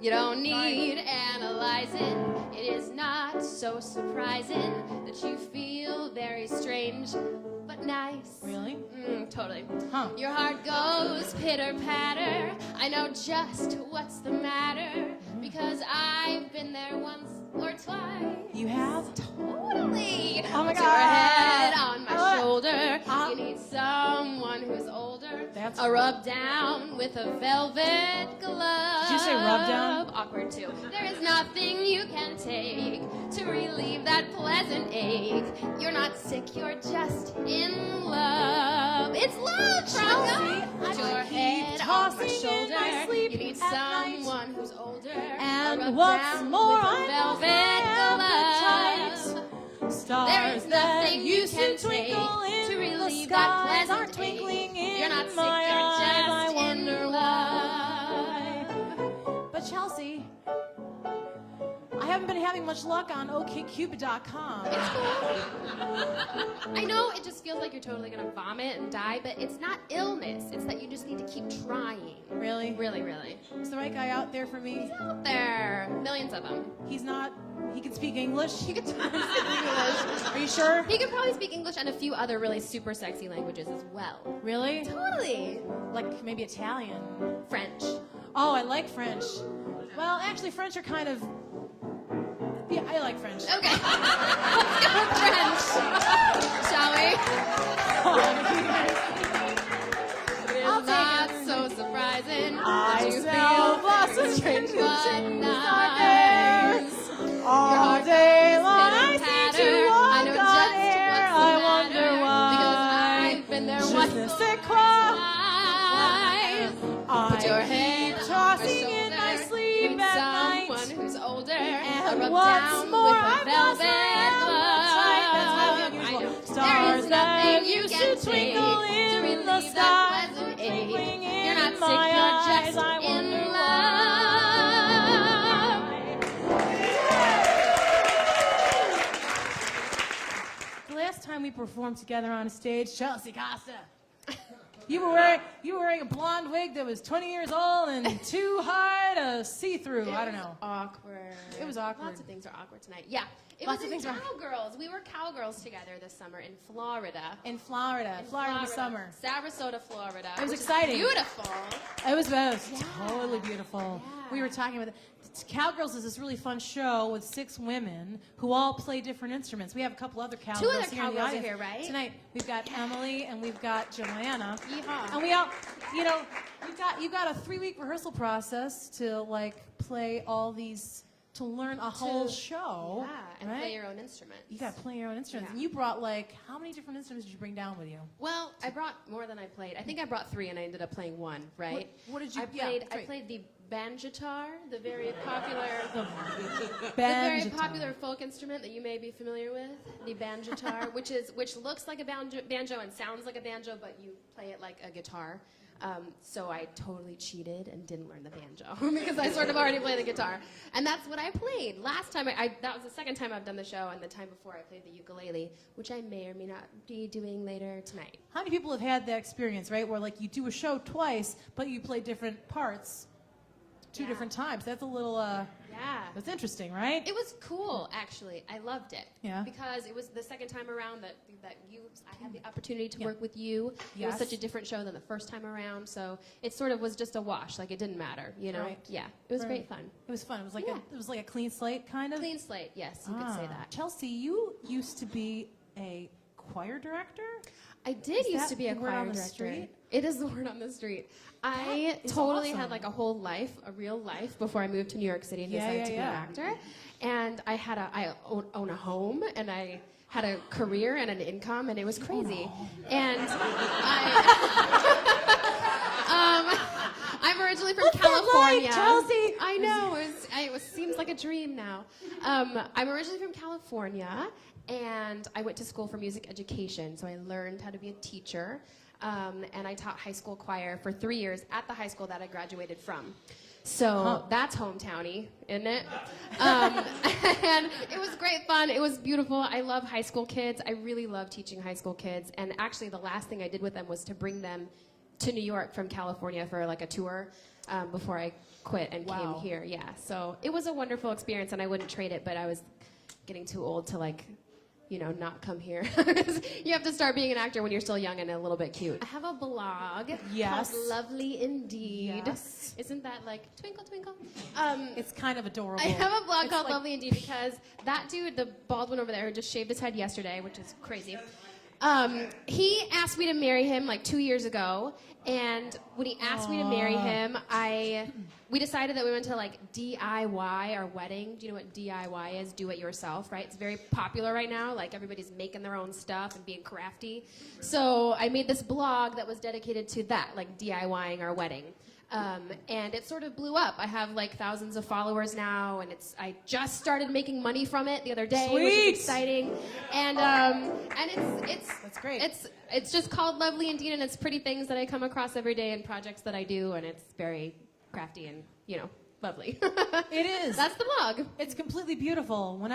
You don't need analyzing. It is not so surprising that you feel very strange, but nice. Really? Totally. Huh. Your heart goes pitter-patter. I know just what's the matter, because I've been there once or twice. You have? Totally. Oh my Put God. your head on my shoulder. You need someone who's older. That's a rub down with a velvet glove. Did you say rub down? Awkward too. There is nothing you can take to relieve that pleasant ache. You're not sick, you're just in love. It's love, Franca. Put your head on my shoulder. You need someone who's older. And a rub what's down more, with a I'm velvet glove. Stars There is nothing you can take twinkle in to relieve the that skies pleasant are twinkling ache. in You're not sick, my you're eyes. I just wonder in love. But Chelsea, I haven't been having much luck on OkCupid.com. It's cool. I know it just feels like you're totally gonna vomit and die, but it's not illness. It's that you just need to keep trying. Really? Really, really. Is the right guy out there for me? Out there, millions of them. He's not. He can speak English. He could totally speak English. Are you sure? He could probably speak English and a few other really super sexy languages as well. Really? Totally. Like maybe Italian. French. Oh, I like French. Well, actually, French are kind of. Yeah, I like French. Okay. Let's go with French. Shall we? I'll It's take not it. so surprising I that you sell feel blossoms strange in but Sundays. nice. All day long I Pitter-patter. seem to I know walk on just air. what's the I matter, wonder why. because I've been there Je once ne or sais quoi. twice. Put your head on my tossing in my shoulder. sleep You need at someone night. who's older. And rub what's down more, with a I've lost velvet my glove. appetite. That's highly I unusual. know. Stars There is nothing that you used can to take twinkle to in relieve the that sky, pleasant twinkling ache. You're not in sick, my you're eyes. just I in wonder why. The last time we performed together on a stage, Chelsea Costa, you were wearing a blonde wig that was 20 years old and too high to see through. I don't know. Awkward. It was awkward. Lots of things are awkward tonight. Yeah. It Lots was of in things are- Cowgirls. We were Cowgirls together this summer in Florida. In Florida in the summer. Sarasota, Florida. It was which is exciting. Beautiful. It was totally beautiful. Yeah. We were talking about Cowgirls is this really fun show with 6 women who all play different instruments. We have a couple other cowgirls 2 other here in the cowgirls are audience. here, right? Tonight we've got Emily and we've got Joanna. Yeehaw. And we all, you've got a 3-week rehearsal process to like play all these, to learn a whole show. Yeah, and right? play your own instruments. You got to play your own instruments. Yeah. And you brought how many different instruments did you bring down with you? Well, I brought more than I played. I think I brought 3 and I ended up playing 1, right? What did you? I played the banjitar, the very popular Banjo. popular folk instrument that you may be familiar with, the banjitar, which looks like a banjo and sounds like a banjo, but you play it like a guitar. So I totally cheated and didn't learn the banjo because I sort of already played the guitar. And that's what I played. Last time, that was the second time I've done the show, and the time before I played the ukulele, which I may or may not be doing later tonight. How many people have had that experience, right, where like you do a show twice, but you play different parts 2 different times? That's a little, Yeah. that's interesting, right? It was cool, actually. I loved it. Yeah. Because it was the second time around that I had the opportunity to Yeah. work with you. It Yes. was such a different show than the first time around, so it sort of was just a wash. Like, it didn't matter, you know? Right. Yeah. It was Right. great fun. It was fun. It was like Yeah. it was like a clean slate, kind of. Clean slate, yes, you could say that. Chelsea, you used to be a choir director. I did Is used that to be a the word choir on the director. street? It is the word on the street. I is totally awesome. had like a whole life, a real life, before I moved to New York City and Yeah, decided yeah, to be yeah. an actor. And I own a home, and I had a career and an income, and it was crazy. And I'm originally from What's that California. like, Chelsea? I know, it seems like a dream now. I'm originally from California, and I went to school for music education, so I learned how to be a teacher, and I taught high school choir for 3 years at the high school that I graduated from. So that's hometowny, isn't it? And it was great fun. It was beautiful. I love high school kids. I really love teaching high school kids. And actually, the last thing I did with them was to bring them to New York from California for like a tour. before I quit and came Wow. here. Yeah, so it was a wonderful experience, and I wouldn't trade it. But I was getting too old to not come here. You have to start being an actor when you're still young and a little bit cute. I have a blog Yes. called Lovely Indeed. Yes. Isn't that like twinkle twinkle? It's kind of adorable. I have a blog It's called like- Lovely Indeed because that dude, the bald one over there, who just shaved his head yesterday, which is crazy. He asked me to marry him like 2 years ago, and when he asked me to marry him, we decided that we went to like DIY our wedding. Do you know what DIY is? Do it yourself, right? It's very popular right now. Like everybody's making their own stuff and being crafty. So I made this blog that was dedicated to that, like DIYing our wedding. And it sort of blew up. I have like thousands of followers now, and I just started making money from it the other day, which Sweet. is exciting. And it's That's great. It's just called Lovely Indeed, and it's pretty things that I come across every day and projects that I do, and it's very crafty and lovely. It is. That's the blog. It's completely beautiful. When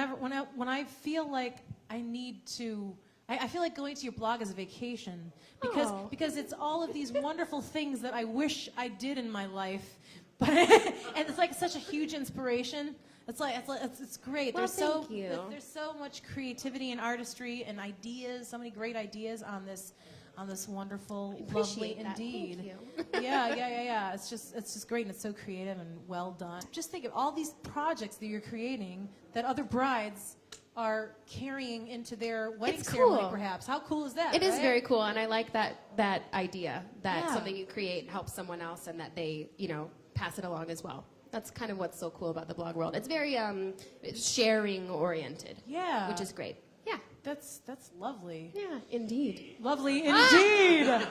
I feel like I need to, I feel like going to your blog is a vacation because it's all of these wonderful things that I wish I did in my life, but and it's like such a huge inspiration. It's great. Well, thank you. There's so much creativity and artistry and ideas, so many great ideas on this wonderful, lovely Appreciate that. Indeed. Thank you. Yeah. It's just great, and it's so creative and well done. Just think of all these projects that you're creating that other brides are carrying into their wedding It's ceremony, cool. perhaps. How cool is that? It is right? very cool, and I like that idea that Yeah. something you create helps someone else, and that they pass it along as well. That's kind of what's so cool about the blog world. It's very sharing oriented. Yeah. Which is great. Yeah. That's lovely. Yeah, indeed. Lovely indeed.